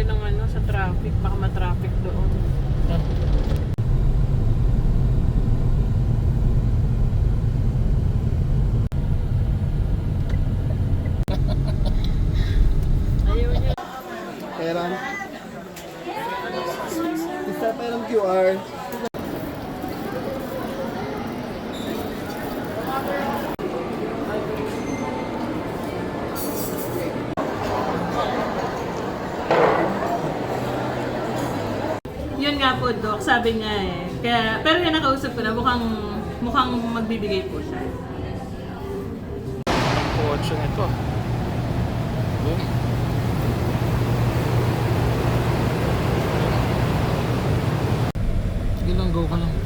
ng ano sa traffic. Baka ma-traffic doon. Ayaw niya. Pera. Isa perang QR. Yun nga po, Doc. Sabi niya eh. Kaya, pero yan nakausap ko na mukhang magbibigay po siya. Ang kotse nito. Boom. Sige lang, go ka lang.